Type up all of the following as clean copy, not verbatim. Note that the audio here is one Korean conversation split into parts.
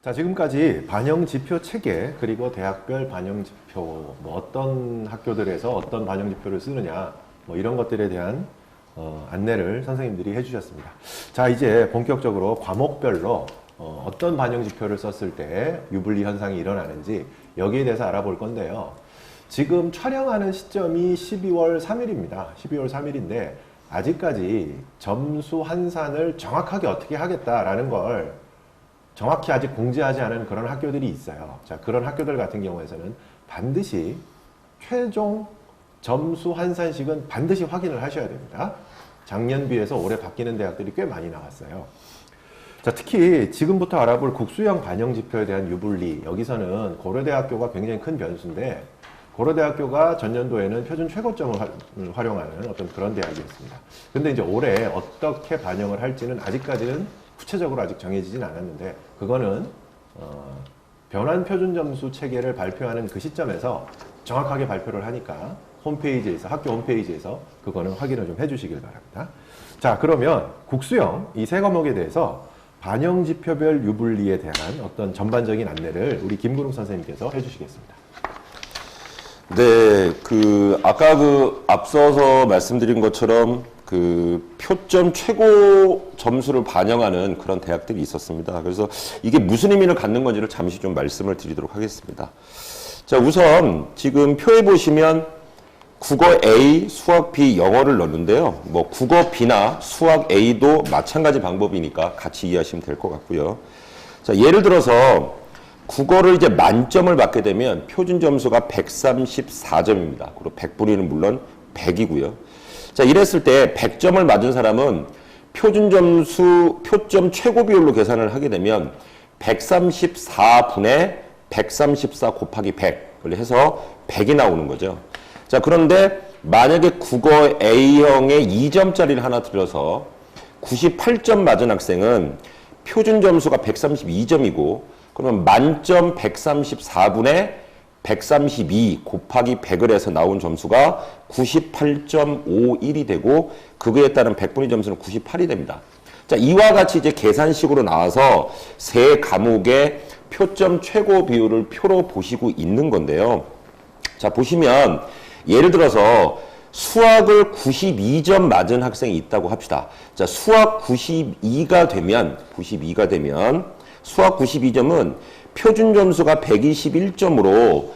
자, 지금까지 반영지표 체계, 그리고 대학별 반영지표, 뭐 어떤 학교들에서 어떤 반영지표를 쓰느냐, 뭐 이런 것들에 대한 안내를 선생님들이 해주셨습니다. 자, 이제 본격적으로 과목별로 어떤 반영지표를 썼을 때 유불리 현상이 일어나는지 여기에 대해서 알아볼 건데요. 지금 촬영하는 시점이 12월 3일입니다. 12월 3일인데 아직까지 점수 환산을 정확하게 어떻게 하겠다라는 걸 정확히 아직 공지하지 않은 그런 학교들이 있어요. 자, 그런 학교들 같은 경우에는 반드시 최종 점수 환산식은 반드시 확인을 하셔야 됩니다. 작년 비해서 올해 바뀌는 대학들이 꽤 많이 나왔어요. 자, 특히 지금부터 알아볼 국수형 반영지표에 대한 유불리, 여기서는 고려대학교가 굉장히 큰 변수인데, 고려대학교가 전년도에는 표준 최고점을 활용하는 어떤 그런 대학이었습니다. 근데 이제 올해 어떻게 반영을 할지는 아직까지는 구체적으로 아직 정해지진 않았는데, 그거는 변환 표준 점수 체계를 발표하는 그 시점에서 정확하게 발표를 하니까 홈페이지에서, 학교 홈페이지에서 그거는 확인을 좀 해주시길 바랍니다. 자, 그러면 국수형 이 세 과목에 대해서 반영지표별 유불리에 대한 어떤 전반적인 안내를 우리 김근욱 선생님께서 해주시겠습니다. 네, 아까 앞서서 말씀드린 것처럼 표점 최고 점수를 반영하는 그런 대학들이 있었습니다. 그래서 이게 무슨 의미를 갖는 건지를 잠시 좀 말씀을 드리도록 하겠습니다. 자, 우선 지금 표에 보시면 국어 A, 수학 B, 영어를 넣는데요. 뭐 국어 B나 수학 A도 마찬가지 방법이니까 같이 이해하시면 될 것 같고요. 자, 예를 들어서 국어를 이제 만점을 받게 되면 표준 점수가 134점입니다. 그리고 100분위는 물론 100이고요. 자, 이랬을 때 100점을 맞은 사람은 표준 점수, 표점 최고 비율로 계산을 하게 되면 134분의 134 곱하기 100을 해서 100이 나오는 거죠. 자, 그런데 만약에 국어 A형에 2점짜리를 하나 들여서 98점 맞은 학생은 표준 점수가 132점이고, 그러면 만점 134분의 132 곱하기 100을 해서 나온 점수가 98.51이 되고, 그거에 따른 100분위 점수는 98이 됩니다. 자, 이와 같이 이제 계산식으로 나와서 세 과목의 표점 최고 비율을 표로 보시고 있는 건데요. 자, 보시면 예를 들어서 수학을 92점 맞은 학생이 있다고 합시다. 자, 수학 92가 되면 수학 92점은 표준 점수가 121점으로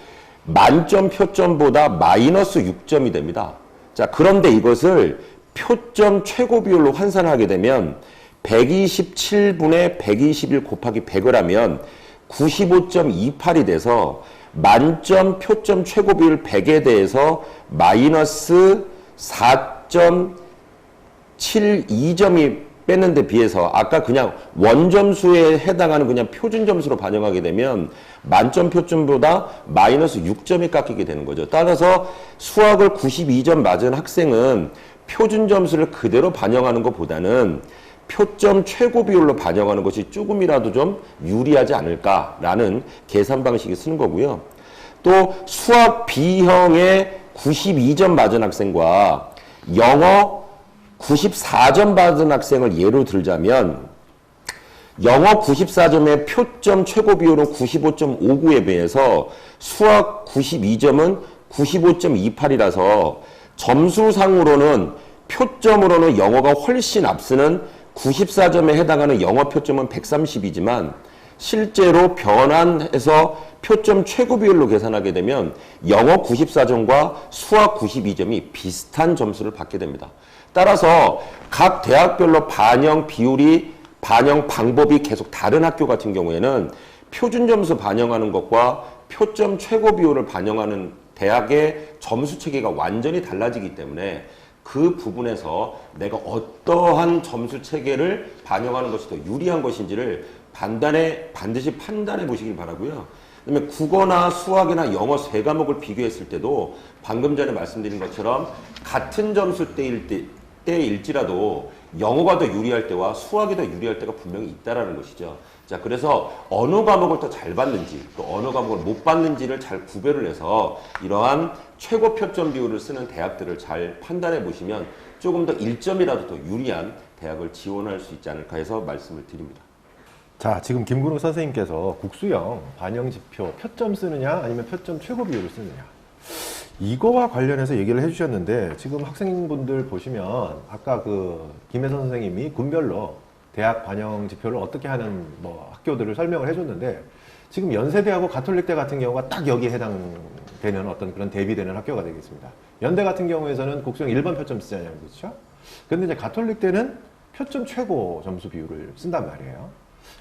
만점 표점보다 마이너스 6점이 됩니다. 자, 그런데 이것을 표점 최고 비율로 환산하게 되면 127분의 121 곱하기 100을 하면 95.28이 돼서 만점 표점 최고 비율 100에 대해서 마이너스 4.72점이 뺐는 데 비해서 아까 그냥 원점수에 해당하는 그냥 표준 점수로 반영하게 되면 만점 표점보다 마이너스 6점이 깎이게 되는 거죠. 따라서 수학을 92점 맞은 학생은 표준 점수를 그대로 반영하는 것보다는 표점 최고 비율로 반영하는 것이 조금이라도 좀 유리하지 않을까라는 계산 방식이 쓰는 거고요. 또 수학 B형에 92점 맞은 학생과 영어 94점 받은 학생을 예로 들자면, 영어 94점의 표점 최고 비율은 95.59에 비해서 수학 92점은 95.28이라서 점수상으로는 표점으로는 영어가 훨씬 앞서는 94점에 해당하는 영어 표점은 130이지만 실제로 변환해서 표점 최고 비율로 계산하게 되면 영어 94점과 수학 92점이 비슷한 점수를 받게 됩니다. 따라서 각 대학별로 반영 비율이, 반영 방법이 계속 다른 학교 같은 경우에는 표준 점수 반영하는 것과 표점 최고 비율을 반영하는 대학의 점수 체계가 완전히 달라지기 때문에 그 부분에서 내가 어떠한 점수 체계를 반영하는 것이 더 유리한 것인지를 반드시 판단해 보시길 바라고요. 그다음에 국어나 수학이나 영어 세 과목을 비교했을 때도 방금 전에 말씀드린 것처럼 같은 점수대일지라도 영어가 더 유리할 때와 수학이 더 유리할 때가 분명히 있다라는 것이죠. 자, 그래서 어느 과목을 더 잘 받는지 또 어느 과목을 못 받는지를 잘 구별을 해서 이러한 최고 표점 비율을 쓰는 대학들을 잘 판단해 보시면 조금 더 1점이라도 더 유리한 대학을 지원할 수 있지 않을까 해서 말씀을 드립니다. 자, 지금 김근욱 선생님께서 국수형 반영 지표 표점 쓰느냐 아니면 표점 최고 비율을 쓰느냐 이거와 관련해서 얘기를 해주셨는데 지금 학생분들 보시면 아까 그 김혜선 선생님이 군별로 대학 반영 지표를 어떻게 하는 뭐 학교들을 설명을 해줬는데 지금 연세대하고 가톨릭대 같은 경우가 딱 여기에 해당되는 어떤 그런 대비되는 학교가 되겠습니다. 연대 같은 경우에서는 국수형 1번 표점 쓰잖아요. 그렇죠? 근데 이제 가톨릭대는 표점 최고 점수 비율을 쓴단 말이에요.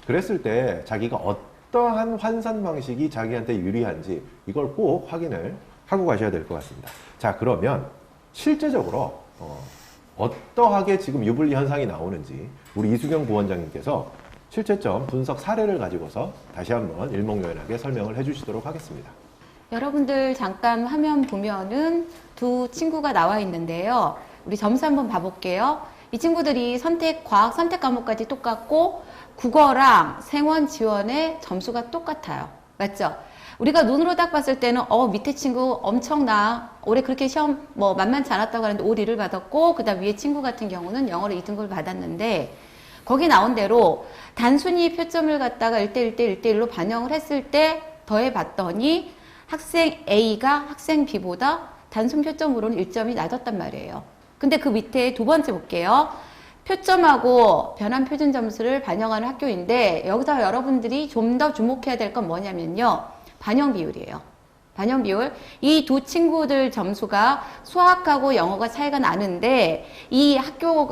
그랬을 때 자기가 어떠한 환산 방식이 자기한테 유리한지 이걸 꼭 확인을 하고 가셔야 될 것 같습니다. 자, 그러면 실제적으로 어떠하게 지금 유불리 현상이 나오는지 우리 이수경 부원장님께서 실제점 분석 사례를 가지고서 다시 한번 일목요연하게 설명을 해주시도록 하겠습니다. 여러분들 잠깐 화면 보면은 두 친구가 나와 있는데요. 우리 점수 한번 봐볼게요. 이 친구들이 과학 선택 과목까지 똑같고 국어랑 생원 지원의 점수가 똑같아요. 맞죠? 우리가 눈으로 딱 봤을 때는 밑에 친구 엄청나 올해 그렇게 시험 뭐 만만치 않았다고 하는데 올 1을 받았고 그다음 위에 친구 같은 경우는 영어로 2등급을 받았는데 거기 나온 대로 단순히 표점을 갖다가 1대1로 반영을 했을 때 더해 봤더니 학생 A가 학생 B보다 단순 표점으로는 1점이 낮았단 말이에요. 근데 그 밑에 두 번째 볼게요. 표점하고 변환 표준 점수를 반영하는 학교인데 여기서 여러분들이 좀 더 주목해야 될 건 뭐냐면요. 반영 비율이에요. 반영 비율. 이 두 친구들 점수가 수학하고 영어가 차이가 나는데 이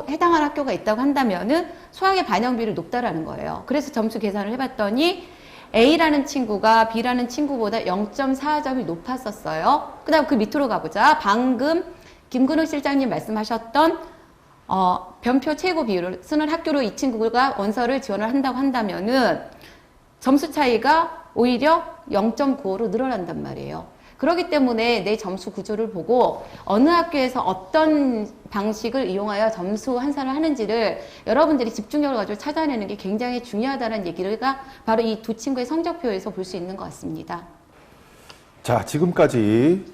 해당하는 학교가 있다고 한다면은 수학의 반영 비율이 높다라는 거예요. 그래서 점수 계산을 해봤더니 A라는 친구가 B라는 친구보다 0.4점이 높았었어요. 그 다음 그 밑으로 가보자. 방금 김근욱 실장님 말씀하셨던 변표 최고 비율을 쓰는 학교로 이 친구가 원서를 지원을 한다고 한다면은 점수 차이가 오히려 0.95로 늘어난단 말이에요. 그렇기 때문에 내 점수 구조를 보고 어느 학교에서 어떤 방식을 이용하여 점수 환산을 하는지를 여러분들이 집중력을 가지고 찾아내는 게 굉장히 중요하다는 얘기가 바로 이 두 친구의 성적표에서 볼 수 있는 것 같습니다. 자, 지금까지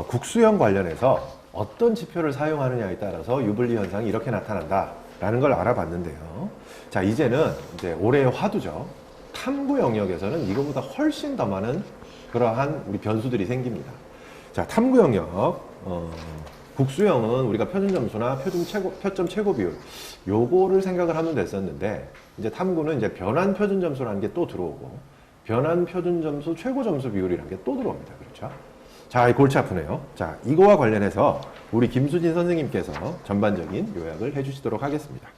국수형 관련해서 어떤 지표를 사용하느냐에 따라서 유불리 현상이 이렇게 나타난다라는 걸 알아봤는데요. 자, 이제는 이제 올해의 화두죠. 탐구 영역에서는 이거보다 훨씬 더 많은 그러한 우리 변수들이 생깁니다. 자, 탐구 영역, 국수형은 우리가 표준 점수나 표점 최고 비율, 요거를 생각을 하면 됐었는데, 이제 탐구는 이제 변환 표준 점수라는 게 또 들어오고, 변환 표준 점수 최고 점수 비율이라는 게 또 들어옵니다. 그렇죠? 자, 골치 아프네요. 자, 이거와 관련해서 우리 김수진 선생님께서 전반적인 요약을 해주시도록 하겠습니다.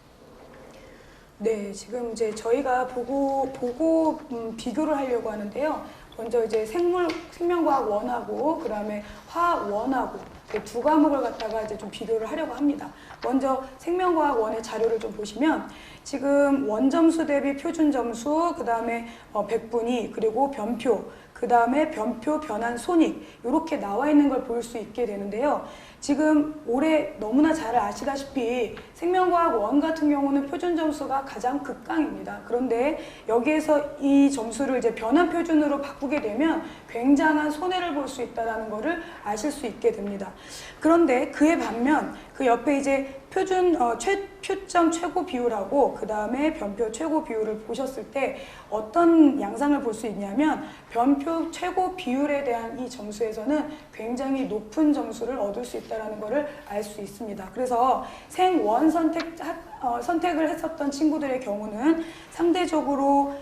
네, 지금 이제 저희가 보고 비교를 하려고 하는데요. 먼저 이제 생명과학 원하고 그다음에 화학 원하고 두 과목을 갖다가 이제 좀 비교를 하려고 합니다. 먼저 생명과학 원의 자료를 좀 보시면 지금 원점수 대비 표준 점수, 그다음에 백분위, 그리고 변표, 그다음에 변표 변환 손익 이렇게 나와 있는 걸 볼 수 있게 되는데요. 지금 올해 너무나 잘 아시다시피 생명과학 원 같은 경우는 표준 점수가 가장 극강입니다. 그런데 여기에서 이 점수를 이제 변환 표준으로 바꾸게 되면 굉장한 손해를 볼 수 있다는 것을 아실 수 있게 됩니다. 그런데 그에 반면 그 옆에 이제 표점 최고 비율하고 그 다음에 변표 최고 비율을 보셨을 때 어떤 양상을 볼 수 있냐면 변표 최고 비율에 대한 이 점수에서는 굉장히 높은 점수를 얻을 수 있다는 것을 알 수 있습니다. 그래서 생원 선택을 했었던 친구들의 경우는 상대적으로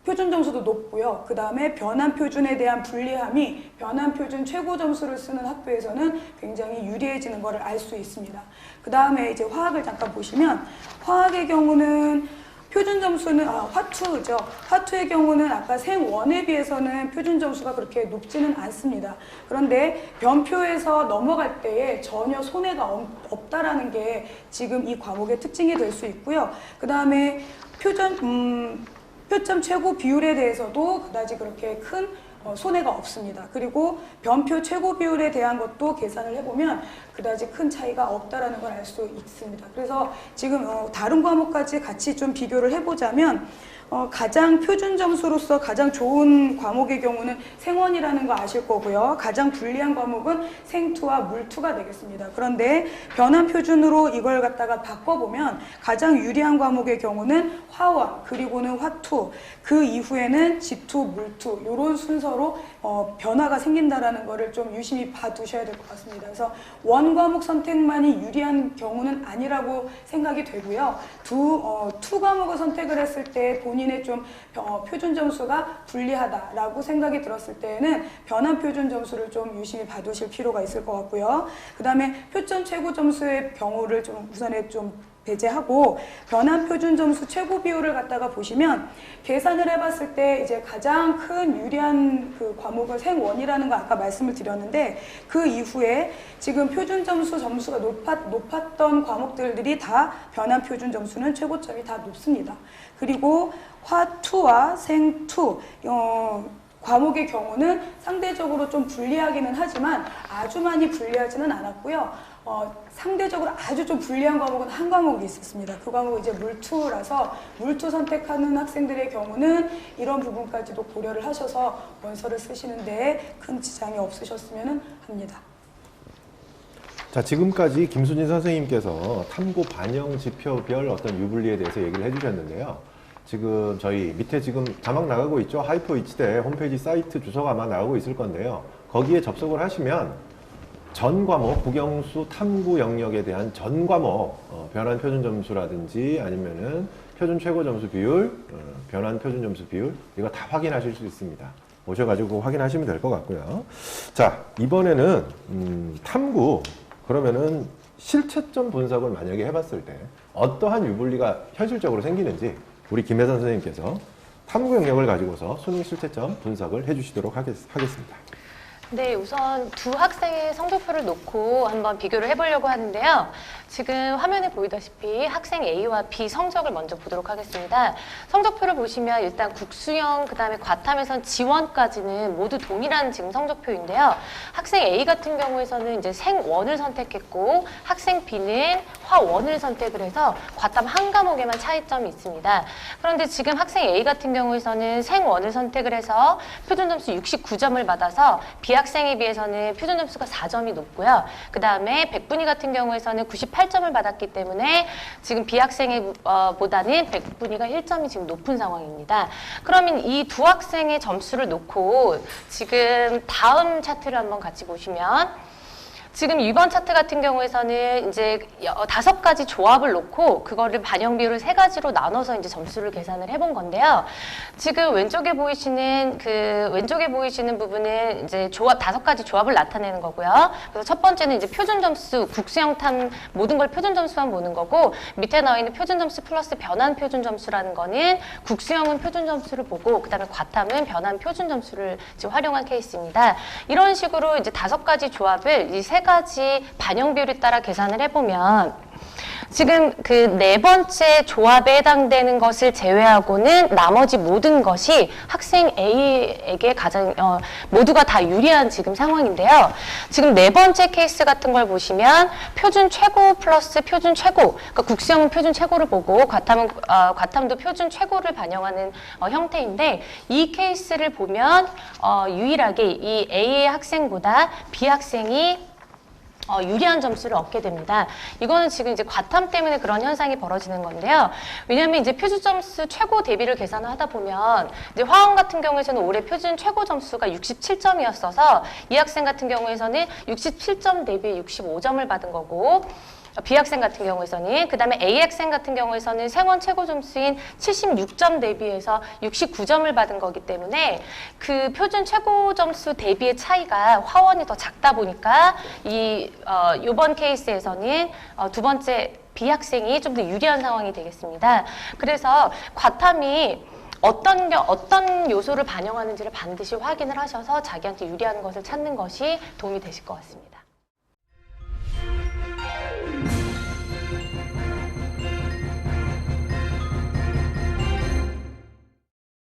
표준 점수도 높고요. 그 다음에 변환 표준에 대한 불리함이 변환 표준 최고 점수를 쓰는 학교에서는 굉장히 유리해지는 것을 알 수 있습니다. 그 다음에 이제 화학을 잠깐 보시면 화학의 경우는 표준 점수는 화투죠. 화투의 경우는 아까 생원에 비해서는 표준 점수가 그렇게 높지는 않습니다. 그런데 변표에서 넘어갈 때에 전혀 손해가 없다라는 게 지금 이 과목의 특징이 될 수 있고요. 그 다음에 표점 최고 비율에 대해서도 그다지 그렇게 큰 손해가 없습니다. 그리고 변표 최고 비율에 대한 것도 계산을 해보면 그다지 큰 차이가 없다라는 걸 알 수 있습니다. 그래서 지금 다른 과목까지 같이 좀 비교를 해보자면 가장 표준 점수로서 가장 좋은 과목의 경우는 생원이라는 거 아실 거고요. 가장 불리한 과목은 생투와 물투가 되겠습니다. 그런데 변환 표준으로 이걸 갖다가 바꿔보면 가장 유리한 과목의 경우는 화원, 그리고는 화투, 그 이후에는 지투, 물투 이런 순서로 변화가 생긴다라는 거를 좀 유심히 봐두셔야 될 것 같습니다. 그래서 원 과목 선택만이 유리한 경우는 아니라고 생각이 되고요. 투 과목을 선택을 했을 때 본인의 좀 표준 점수가 불리하다라고 생각이 들었을 때에는 변환 표준 점수를 좀 유심히 봐두실 필요가 있을 것 같고요. 그 다음에 표점 최고 점수의 경우를 좀 우선에 좀 배제하고 변환 표준 점수 최고 비율을 갖다가 보시면 계산을 해봤을 때 이제 가장 큰 유리한 그 과목은 생원이라는 거 아까 말씀을 드렸는데 그 이후에 지금 표준 점수 점수가 높았던 과목들이 다 변환 표준 점수는 최고점이 다 높습니다. 그리고 화투와 생투 과목의 경우는 상대적으로 좀 불리하기는 하지만 아주 많이 불리하지는 않았고요. 상대적으로 아주 좀 불리한 과목은 한 과목이 있었습니다. 그 과목은 이제 물투라서 물투 선택하는 학생들의 경우는 이런 부분까지도 고려를 하셔서 원서를 쓰시는데 큰 지장이 없으셨으면 합니다. 자, 지금까지 김수진 선생님께서 탐구 반영 지표별 어떤 유불리에 대해서 얘기를 해주셨는데요. 지금 저희 밑에 지금 자막 나가고 있죠. 하이퍼 이치대 홈페이지 사이트 주소가 아마 나가고 있을 건데요. 거기에 접속을 하시면 전 과목 국영수 탐구 영역에 대한 전 과목 변환 표준 점수라든지 아니면은 표준 최고 점수 비율, 변환 표준 점수 비율 이거 다 확인하실 수 있습니다. 오셔가지고 확인하시면 될 것 같고요. 자, 이번에는 탐구 그러면은 실채점 분석을 만약에 해봤을 때 어떠한 유불리가 현실적으로 생기는지 우리 김혜선 선생님께서 탐구 영역을 가지고서 수능 실채점 분석을 해주시도록 하겠습니다. 네, 우선 두 학생의 성적표를 놓고 한번 비교를 해보려고 하는데요. 지금 화면에 보이다시피 학생 A와 B 성적을 먼저 보도록 하겠습니다. 성적표를 보시면 일단 국수형, 그 다음에 과탐에선 지원까지는 모두 동일한 지금 성적표인데요. 학생 A 같은 경우에서는 이제 생원을 선택했고 학생 B는 화원을 선택을 해서 과탐 한 과목에만 차이점이 있습니다. 그런데 지금 학생 A 같은 경우에서는 생원을 선택을 해서 표준점수 69점을 받아서 B학생에 비해서는 표준점수가 4점이 높고요. 그 다음에 백분위 같은 경우에서는 98점을 받았기 때문에 지금 B학생에 보다는 백분위가 1점이 지금 높은 상황입니다. 그러면 이 두 학생의 점수를 놓고 지금 다음 차트를 한번 같이 보시면 지금 이번 차트 같은 경우에서는 이제 5가지 조합을 놓고 그거를 반영 비율을 3가지로 나눠서 이제 점수를 계산을 해본 건데요. 지금 왼쪽에 보이시는 부분은 이제 5가지 조합을 나타내는 거고요. 그래서 첫 번째는 이제 표준 점수, 국수형 탐 모든 걸 표준 점수만 보는 거고 밑에 나와 있는 표준 점수 플러스 변환 표준 점수라는 거는 국수형은 표준 점수를 보고 그다음에 과탐은 변환 표준 점수를 지금 활용한 케이스입니다. 이런 식으로 이제 5가지 조합을 이 3가지 반영 비율에 따라 계산을 해보면 지금 그 4번째 조합에 해당되는 것을 제외하고는 나머지 모든 것이 학생 A에게 가장 모두가 다 유리한 지금 상황인데요. 지금 4번째 케이스 같은 걸 보시면 표준 최고 플러스 표준 최고, 그러니까 국수형은 표준 최고를 보고 과탐도 표준 최고를 반영하는 형태인데 이 케이스를 보면 유일하게 이 A 학생보다 B 학생이 유리한 점수를 얻게 됩니다. 이거는 지금 이제 과탐 때문에 그런 현상이 벌어지는 건데요. 왜냐하면 이제 표준 점수 최고 대비를 계산을 하다 보면 이제 화원 같은 경우에서는 올해 표준 최고 점수가 67점이었어서 이 학생 같은 경우에서는 67점 대비 65점을 받은 거고 B학생 같은 경우에서는 그 다음에 A학생 같은 경우에서는 생원 최고 점수인 76점 대비해서 69점을 받은 거기 때문에 그 표준 최고 점수 대비의 차이가 화원이 더 작다 보니까 이번 케이스에서는 두 번째 B학생이 좀 더 유리한 상황이 되겠습니다. 그래서 과탐이 어떤 요소를 반영하는지를 반드시 확인을 하셔서 자기한테 유리한 것을 찾는 것이 도움이 되실 것 같습니다.